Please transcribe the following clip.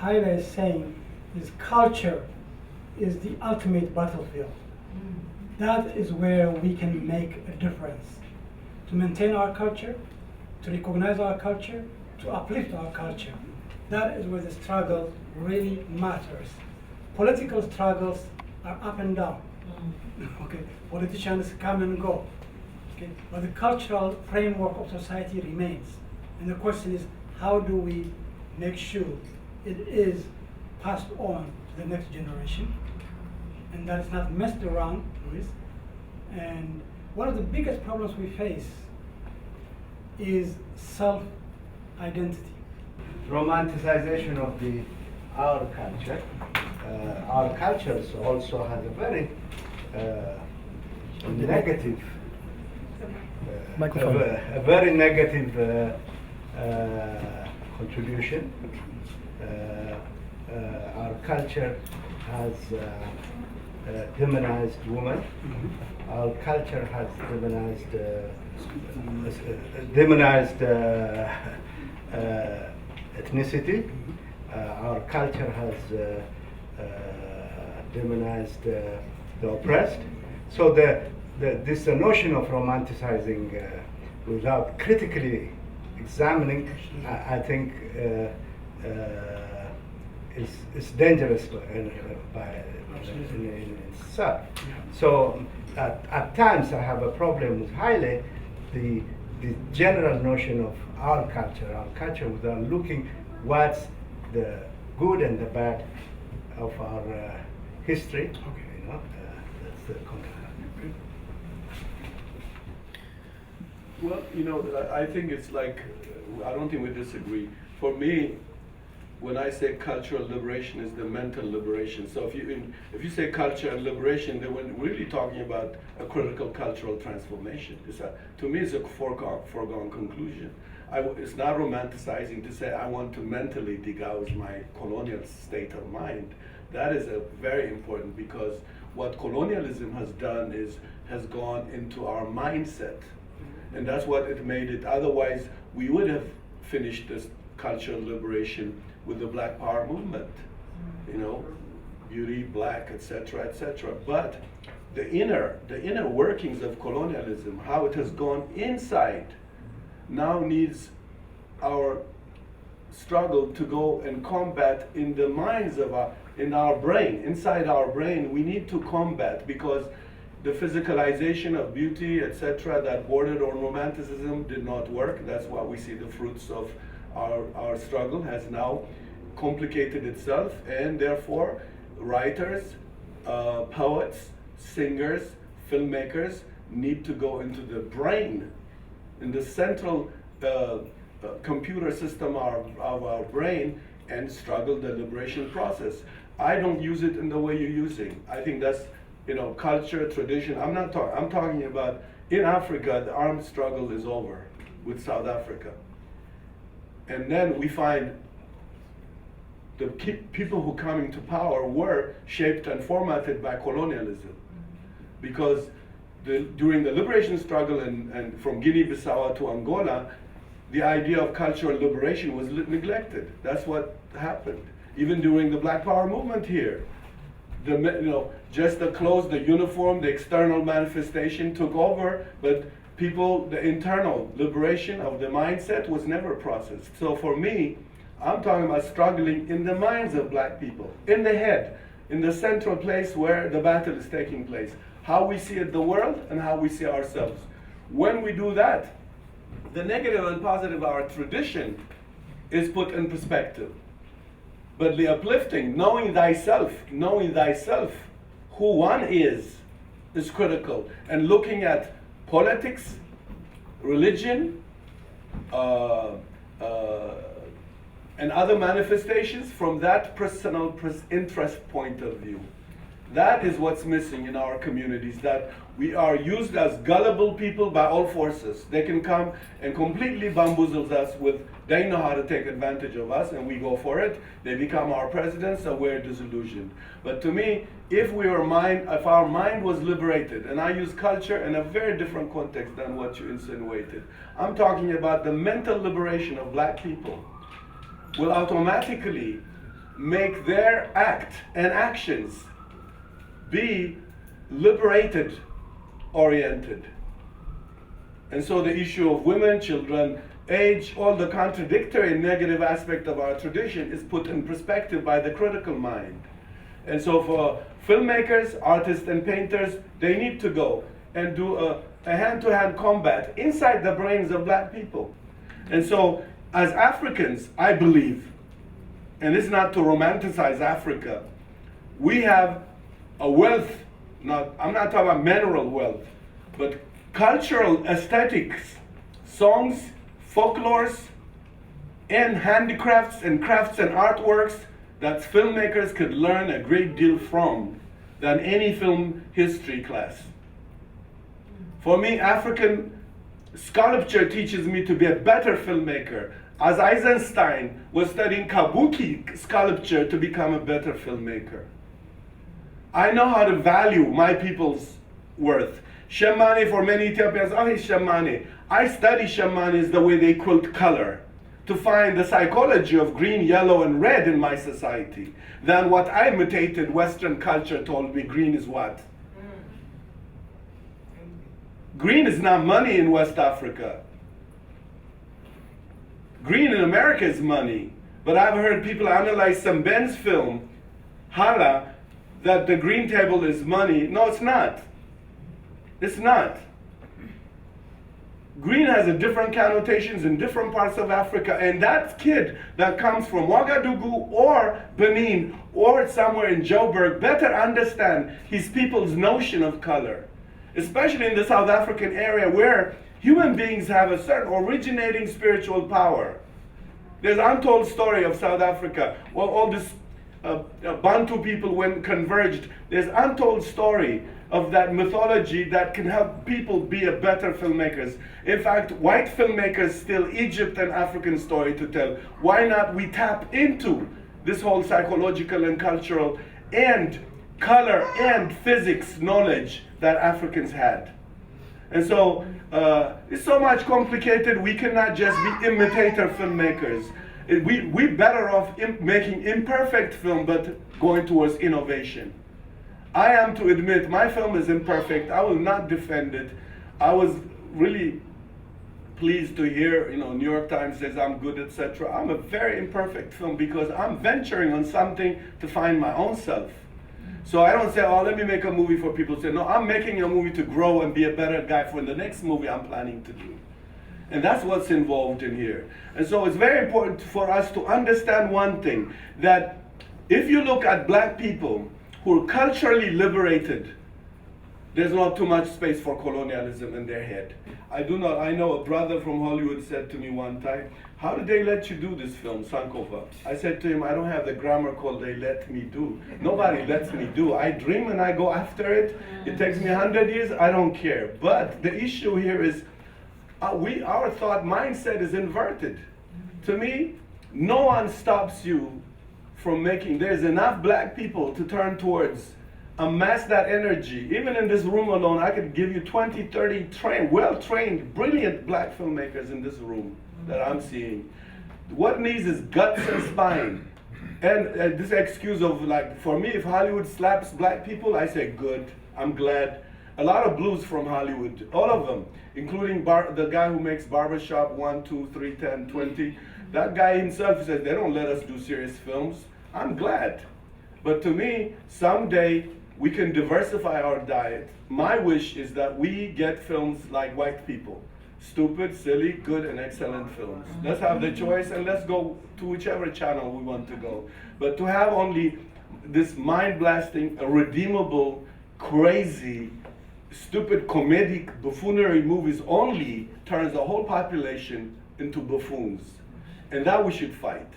Haile is saying is culture is the ultimate battlefield. That is where we can make a difference. To maintain our culture, to recognize our culture, to uplift our culture. That is where the struggle really matters. Political struggles are up and down. Okay, politicians come and go. Okay, but the cultural framework of society remains. And the question is, how do we make sure it is passed on to the next generation, and that is not messed around with? And one of the biggest problems we face is self-identity. Romanticization of our culture. Our culture also has a very negative, a very negative contribution. Our culture has demonized women. Our culture has demonized ethnicity. Our culture has demonized the oppressed. So this notion of romanticizing without critically examining, I think, is dangerous in itself. So at times I have a problem with Haile, the general notion of our culture without looking what's the good and the bad of our history. Okay. You know, that's the context. Well, you know, I think it's like, I don't think we disagree. For me, when I say cultural liberation, is the mental liberation. So if you say culture and liberation, then we're really talking about a critical cultural transformation. To me, it's a foregone conclusion. It's not romanticizing to say I want to mentally degauss my colonial state of mind. That is very important, because what colonialism has done has gone into our mindset. And that's what it made it. Otherwise, we would have finished this cultural liberation with the Black Power movement, you know, beauty, black, etc., etc. But the inner workings of colonialism, how it has gone inside, now needs our struggle to go and combat in the minds of in our brain, inside our brain. We need to combat, because the physicalization of beauty, etc., that bordered on romanticism did not work. That's why we see the fruits of our struggle has now complicated itself, and therefore writers, poets, singers, filmmakers need to go into the brain, in the central computer system of our brain, and struggle the liberation process. I don't use it in the way you're using. I think that's, you know, culture, tradition. I'm talking about in Africa, the armed struggle is over with South Africa. And then we find the people who come into power were shaped and formatted by colonialism. Because during the liberation struggle and from Guinea-Bissau to Angola, the idea of cultural liberation was neglected. That's what happened. Even during the Black Power movement here, just the clothes, the uniform, the external manifestation took over, but the internal liberation of the mindset was never processed. So for me, I'm talking about struggling in the minds of black people, in the head, in the central place where the battle is taking place. How we see the world and how we see ourselves. When we do that, the negative and positive of our tradition is put in perspective. But the uplifting, knowing thyself, who one is critical. And looking at politics, religion, and other manifestations from that personal interest point of view. That is what's missing in our communities, that we are used as gullible people by all forces. They can come and completely bamboozle us with, they know how to take advantage of us and we go for it. They become our presidents and we're disillusioned. But to me, if our mind was liberated, and I use culture in a very different context than what you insinuated. I'm talking about the mental liberation of black people will automatically make their act and actions be liberated oriented. And so the issue of women, children, age, all the contradictory and negative aspect of our tradition is put in perspective by the critical mind. And so for filmmakers, artists, and painters, they need to go and do a hand-to-hand combat inside the brains of black people. And so as Africans, I believe, and it's not to romanticize Africa, we have a wealth, I'm not talking about mineral wealth, but cultural aesthetics, songs, folklores, and handicrafts and crafts and artworks that filmmakers could learn a great deal from than any film history class. For me, African sculpture teaches me to be a better filmmaker, as Eisenstein was studying kabuki sculpture to become a better filmmaker. I know how to value my people's worth. Shemane, for many Ethiopians, oh, he's Shemane. I study Shemanes the way they quilt color to find the psychology of green, yellow, and red in my society than what I imitated Western culture told me green is what. Green is not money in West Africa. Green in America is money. But I've heard people analyze some Ben's film, Haile, that the green table is money. No, it's not. It's not. Green has a different connotations in different parts of Africa, and that kid that comes from Ouagadougou or Benin or somewhere in Joburg better understand his people's notion of color, especially in the South African area where human beings have a certain originating spiritual power. There's an untold story of South Africa. Well, all this Bantu people when converged, there's an untold story of that mythology that can help people be a better filmmakers. In fact, white filmmakers still Egypt and African story to tell. Why not we tap into this whole psychological and cultural and color and physics knowledge that Africans had? And so it's so much complicated. We cannot just be imitator filmmakers. We're better off making imperfect film, but going towards innovation. I am to admit my film is imperfect. I will not defend it. I was really pleased to hear, New York Times says I'm good, etc. I'm a very imperfect film because I'm venturing on something to find my own self. So I don't say, oh, let me make a movie for people to say, no, I'm making a movie to grow and be a better guy for the next movie I'm planning to do. And that's what's involved in here. And so it's very important for us to understand one thing, that if you look at black people who are culturally liberated, there's not too much space for colonialism in their head. I know a brother from Hollywood said to me one time, how did they let you do this film, Sankofa? I said to him, I don't have the grammar called they let me do. Nobody lets me do. I dream and I go after it. It takes me 100 years, I don't care. But the issue here is, our thought mindset is inverted. To me, no one stops you from making, there's enough black people to turn towards, amass that energy. Even in this room alone, I could give you 20, 30 well-trained, brilliant black filmmakers in this room that I'm seeing. What needs is guts and spine. And this excuse of for me, if Hollywood slaps black people, I say good, I'm glad. A lot of blues from Hollywood, all of them, including the guy who makes Barbershop 1, 2, 3, 10, 20. That guy himself says they don't let us do serious films. I'm glad. But to me, someday we can diversify our diet. My wish is that we get films like white people. Stupid, silly, good, and excellent films. Let's have the choice and let's go to whichever channel we want to go. But to have only this mind-blasting, redeemable, crazy, stupid comedic buffoonery movies only turns the whole population into buffoons. And that we should fight.